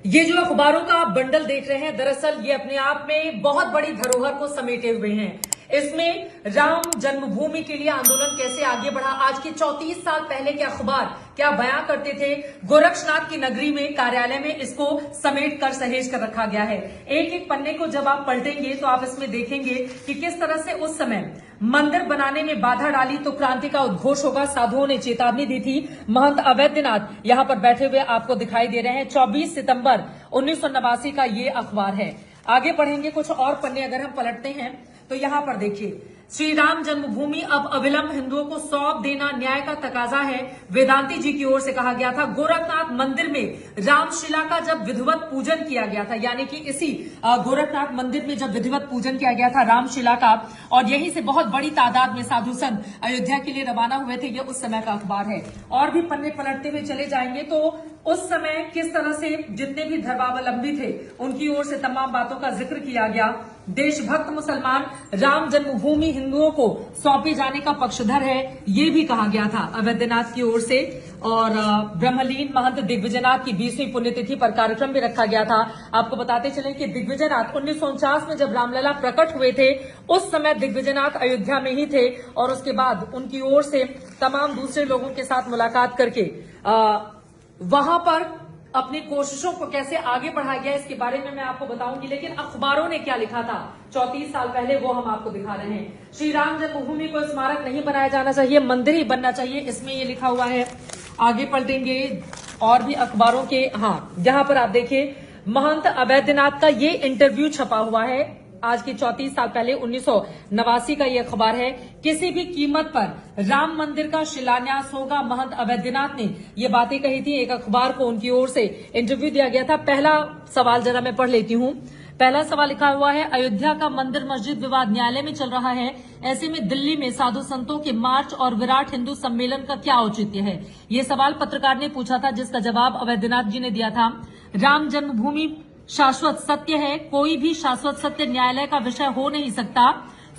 ये जो अखबारों का आप बंडल देख रहे हैं, दरअसल ये अपने आप में बहुत बड़ी धरोहर को समेटे हुए हैं। इसमें राम जन्मभूमि के लिए आंदोलन कैसे आगे बढ़ा, आज के 34 साल पहले के अखबार क्या बयां करते थे, गोरक्षनाथ की नगरी में कार्यालय में इसको समेट कर सहेज कर रखा गया है। एक एक पन्ने को जब आप पलटेंगे तो आप इसमें देखेंगे कि किस तरह से उस समय मंदिर बनाने में बाधा डाली तो क्रांति का उद्घोष होगा। साधुओं ने चेतावनी दी थी। महंत अवैधनाथ यहां पर बैठे हुए आपको दिखाई दे रहे हैं। 24 सितंबर 1989 का ये अखबार है। आगे पढ़ेंगे, कुछ और पन्ने अगर हम पलटते हैं तो यहां पर देखिए, श्री राम जन्मभूमि अब अविलंब हिंदुओं को सौंप देना न्याय का तकाजा है, वेदांती जी की ओर से कहा गया था। गोरखनाथ मंदिर में रामशिला का जब विधिवत पूजन किया गया था, यानी कि इसी गोरखनाथ मंदिर में जब विधिवत पूजन किया गया था रामशिला का, और यहीं से बहुत बड़ी तादाद में साधु संत अयोध्या के लिए रवाना हुए थे। ये उस समय का अखबार है। और भी पन्ने पलटते हुए चले जाएंगे तो उस समय किस तरह से जितने भी धर्मावलंबी थे उनकी ओर से तमाम बातों का जिक्र किया गया। देशभक्त मुसलमान राम जन्मभूमि हिंदुओं को सौंपे जाने का पक्षधर है, ये भी कहा गया था अवैधनाथ की ओर से। और ब्रह्मलीन महंत दिग्विजयनाथ की 20वीं पुण्यतिथि पर कार्यक्रम भी रखा गया था। आपको बताते चलें कि दिग्विजयनाथ 1949 में जब रामलला प्रकट हुए थे उस समय दिग्विजयनाथ अयोध्या में ही थे, और उसके बाद उनकी ओर से तमाम दूसरे लोगों के साथ मुलाकात करके वहां पर अपनी कोशिशों को कैसे आगे बढ़ाया गया इसके बारे में मैं आपको बताऊंगी। लेकिन अखबारों ने क्या लिखा था 34 साल पहले, वो हम आपको दिखा रहे हैं। श्री राम जन्मभूमि को स्मारक नहीं बनाया जाना चाहिए, मंदिर ही बनना चाहिए, इसमें ये लिखा हुआ है। आगे पलटेंगे और भी अखबारों के, यहां पर आप देखिए महंत अवैधनाथ का ये इंटरव्यू छपा हुआ है। आज के 34 साल पहले 1989 का ये अखबार है। किसी भी कीमत पर राम मंदिर का शिलान्यास होगा, महंत अवैधनाथ ने ये बातें कही थी। एक अखबार को उनकी ओर से इंटरव्यू दिया गया था। पहला सवाल जरा मैं पढ़ लेती हूँ। पहला सवाल लिखा हुआ है, अयोध्या का मंदिर मस्जिद विवाद न्यायालय में चल रहा है, ऐसे में दिल्ली में साधु संतों के मार्च और विराट हिंदू सम्मेलन का क्या औचित्य है? ये सवाल पत्रकार ने पूछा था, जिसका जवाब अवैधनाथ जी ने दिया था। राम जन्मभूमि शाश्वत सत्य है, कोई भी शाश्वत सत्य न्यायालय का विषय हो नहीं सकता।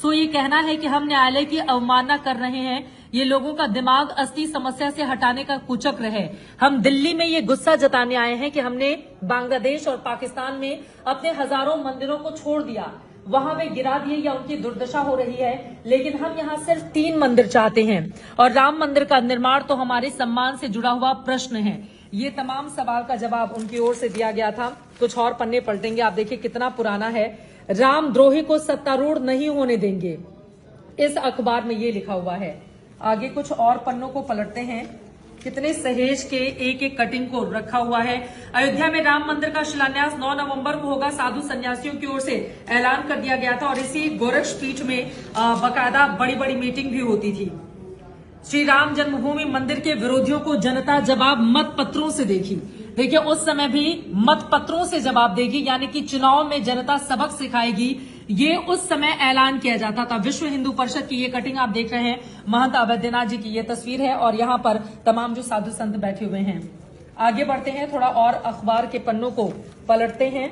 सो ये कहना है कि हम न्यायालय की अवमानना कर रहे हैं, ये लोगों का दिमाग असली समस्या से हटाने का कुचक्र है। हम दिल्ली में ये गुस्सा जताने आए हैं कि हमने बांग्लादेश और पाकिस्तान में अपने हजारों मंदिरों को छोड़ दिया, वहां वे गिरा दिए या उनकी दुर्दशा हो रही है, लेकिन हम यहाँ सिर्फ 3 मंदिर चाहते हैं, और राम मंदिर का निर्माण तो हमारे सम्मान से जुड़ा हुआ प्रश्न है। ये तमाम सवाल का जवाब उनकी ओर से दिया गया था। कुछ और पन्ने पलटेंगे, आप देखिए कितना पुराना है। रामद्रोही को सत्तारूढ़ नहीं होने देंगे, इस अखबार में ये लिखा हुआ है। आगे कुछ और पन्नों को पलटते हैं, कितने सहेज के एक एक कटिंग को रखा हुआ है। अयोध्या में राम मंदिर का शिलान्यास 9 नवंबर को होगा, साधु संन्यासियों की ओर से ऐलान कर दिया गया था, और इसी गोरक्ष पीठ में बाकायदा बड़ी बड़ी मीटिंग भी होती थी। श्री राम जन्मभूमि मंदिर के विरोधियों को जनता जवाब मत पत्रों से देगी। देखिए उस समय भी मत पत्रों से जवाब देगी, यानी कि चुनाव में जनता सबक सिखाएगी, ये उस समय ऐलान किया जाता था। विश्व हिंदू परिषद की ये कटिंग आप देख रहे हैं, महंत अवैधनाथ जी की ये तस्वीर है, और यहाँ पर तमाम जो साधु संत बैठे हुए हैं। आगे बढ़ते हैं, थोड़ा और अखबार के पन्नों को पलटते हैं।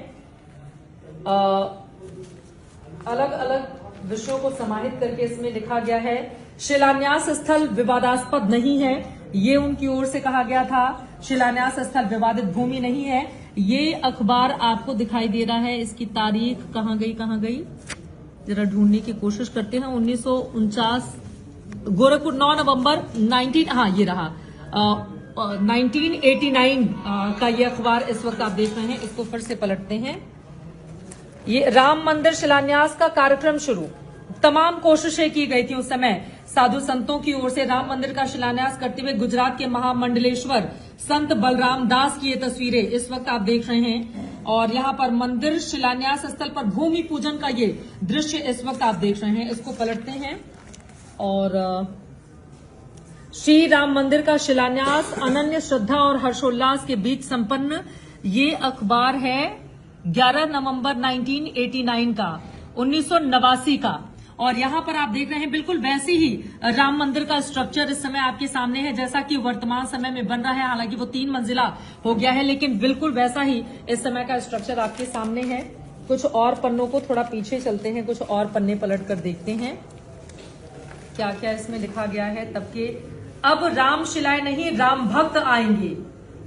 अलग अलग विषयों को समाहित करके इसमें लिखा गया है, शिलान्यास स्थल विवादास्पद नहीं है, ये उनकी ओर से कहा गया था। शिलान्यास स्थल विवादित भूमि नहीं है। ये अखबार आपको दिखाई दे रहा है, इसकी तारीख कहाँ गई, जरा ढूंढने की कोशिश करते हैं। 1949 गोरखपुर 9 नवंबर 19 ये रहा 1989 का ये अखबार इस वक्त आप देख रहे हैं। इसको फिर से पलटते हैं। ये राम मंदिर शिलान्यास का कार्यक्रम शुरू, तमाम कोशिशें की गई थी उस समय साधु संतों की ओर से राम मंदिर का शिलान्यास करते हुए। गुजरात के महामंडलेश्वर संत बलराम दास की ये तस्वीरें इस वक्त आप देख रहे हैं, और यहाँ पर मंदिर शिलान्यास स्थल पर भूमि पूजन का ये दृश्य इस वक्त आप देख रहे हैं। इसको पलटते हैं, और श्री राम मंदिर का शिलान्यास अनन्य श्रद्धा और हर्षोल्लास के बीच संपन्न, ये अखबार है 11 नवंबर 1989 का, 1989 का। और यहाँ पर आप देख रहे हैं बिल्कुल वैसी ही राम मंदिर का स्ट्रक्चर इस समय आपके सामने है जैसा कि वर्तमान समय में बन रहा है। हालांकि वो 3 मंजिला हो गया है, लेकिन बिल्कुल वैसा ही इस समय का स्ट्रक्चर आपके सामने है। कुछ और पन्नों को थोड़ा पीछे चलते हैं, कुछ और पन्ने पलट कर देखते हैं क्या क्या इसमें लिखा गया है। तब के अब राम शिलाएं नहीं राम भक्त आएंगे,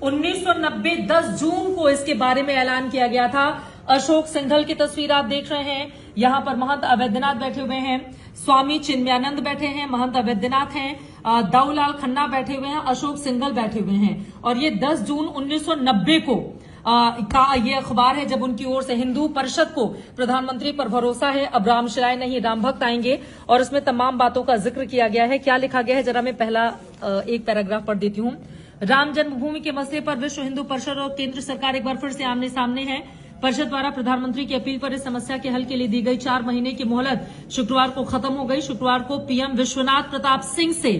1990 10 जून को इसके बारे में ऐलान किया गया था। अशोक सिंघल की तस्वीर आप देख रहे हैं। यहां पर महंत अवैधनाथ बैठे हुए हैं, स्वामी चिन्मयानंद बैठे हैं, महंत अवैधनाथ हैं, दाऊलाल खन्ना बैठे हुए हैं, अशोक सिंघल बैठे हुए हैं। और ये 10 जून 1990 को का ये अखबार है जब उनकी ओर से हिंदू परिषद को प्रधानमंत्री पर भरोसा है, अब राम शिलाएं नहीं राम भक्त आएंगे। और इसमें तमाम बातों का जिक्र किया गया है। क्या लिखा गया है जरा मैं पहला एक पैराग्राफ पढ़ देती हूं। राम जन्मभूमि के मसले पर विश्व हिंदू परिषद और केंद्र सरकार एक बार फिर से आमने सामने है। परिषद द्वारा प्रधानमंत्री की अपील पर इस समस्या के हल के लिए दी गई 4 महीने की मोहलत शुक्रवार को खत्म हो गई। शुक्रवार को पीएम विश्वनाथ प्रताप सिंह से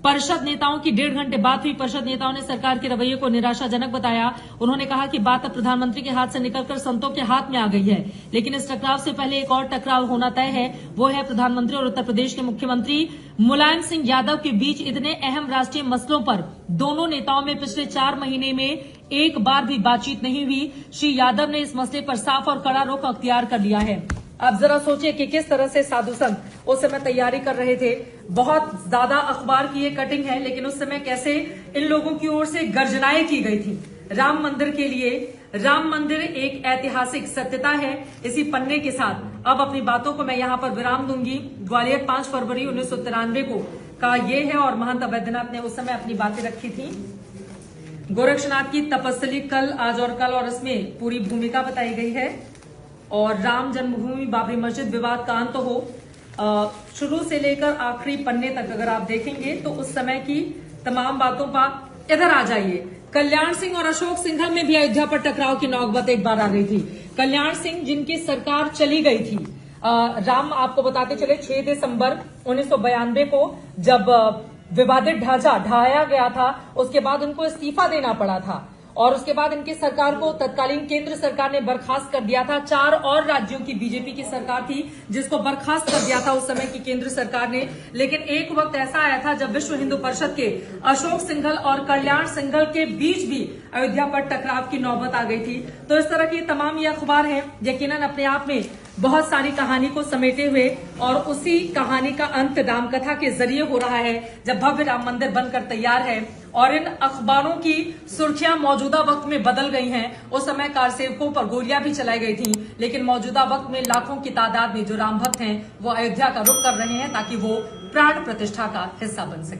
परिषद नेताओं की 1.5 घंटे बात हुई। परिषद नेताओं ने सरकार के रवैये को निराशाजनक बताया। उन्होंने कहा कि बात अब प्रधानमंत्री के हाथ से निकलकर संतों के हाथ में आ गई है, लेकिन इस टकराव से पहले एक और टकराव होना तय है। वो है प्रधानमंत्री और उत्तर प्रदेश के मुख्यमंत्री मुलायम सिंह यादव के बीच। इतने अहम राष्ट्रीय मसलों पर दोनों नेताओं में पिछले 4 महीने में एक बार भी बातचीत नहीं हुई। श्री यादव ने इस मसले पर साफ और कड़ा रुख अख्तियार कर लिया है। अब जरा सोचिए कि किस तरह से साधु संत उस समय तैयारी कर रहे थे। बहुत ज्यादा अखबार की ये कटिंग है, लेकिन उस समय कैसे इन लोगों की ओर से गर्जनाएं की गई थी राम मंदिर के लिए। राम मंदिर एक ऐतिहासिक सत्यता है। इसी पन्ने के साथ अब अपनी बातों को मैं यहां पर विराम दूंगी। ग्वालियर 5 फरवरी 1993 को का ये है और महंत अवैधनाथ ने उस समय अपनी बातें रखी थी। गोरक्षनाथ की तपस्या कल, आज और कल, और इसमें पूरी भूमिका बताई गई है। और राम जन्मभूमि बाबरी मस्जिद विवाद का अंत हो, शुरू से लेकर आखिरी पन्ने तक अगर आप देखेंगे तो उस समय की तमाम बातों पर। इधर आ जाइए, कल्याण सिंह और अशोक सिंघल में भी अयोध्या पर टकराव की नौबत एक बार आ गई थी। कल्याण सिंह जिनकी सरकार चली गई थी, राम आपको बताते चले 6 दिसंबर 1992 को जब विवादित ढांचा ढाया गया था, उसके बाद उनको इस्तीफा देना पड़ा था और उसके बाद इनकी सरकार को तत्कालीन केंद्र सरकार ने बर्खास्त कर दिया था। 4 और राज्यों की बीजेपी की सरकार थी जिसको बर्खास्त कर दिया था उस समय की केंद्र सरकार ने। लेकिन एक वक्त ऐसा आया था जब विश्व हिंदू परिषद के अशोक सिंघल और कल्याण सिंघल के बीच भी अयोध्या पर टकराव की नौबत आ गई थी। तो इस तरह की तमाम ये अखबार हैं, यकीनन अपने आप में बहुत सारी कहानी को समेटे हुए, और उसी कहानी का अंत रामकथा के जरिए हो रहा है जब भव्य राम मंदिर बनकर तैयार है। और इन अखबारों की सुर्खियां मौजूदा वक्त में बदल गई हैं। उस समय कारसेवकों पर गोलियां भी चलाई गई थी, लेकिन मौजूदा वक्त में लाखों की तादाद में जो राम भक्त हैं वो अयोध्या का रुख कर रहे हैं ताकि वो प्राण प्रतिष्ठा का हिस्सा बन सके।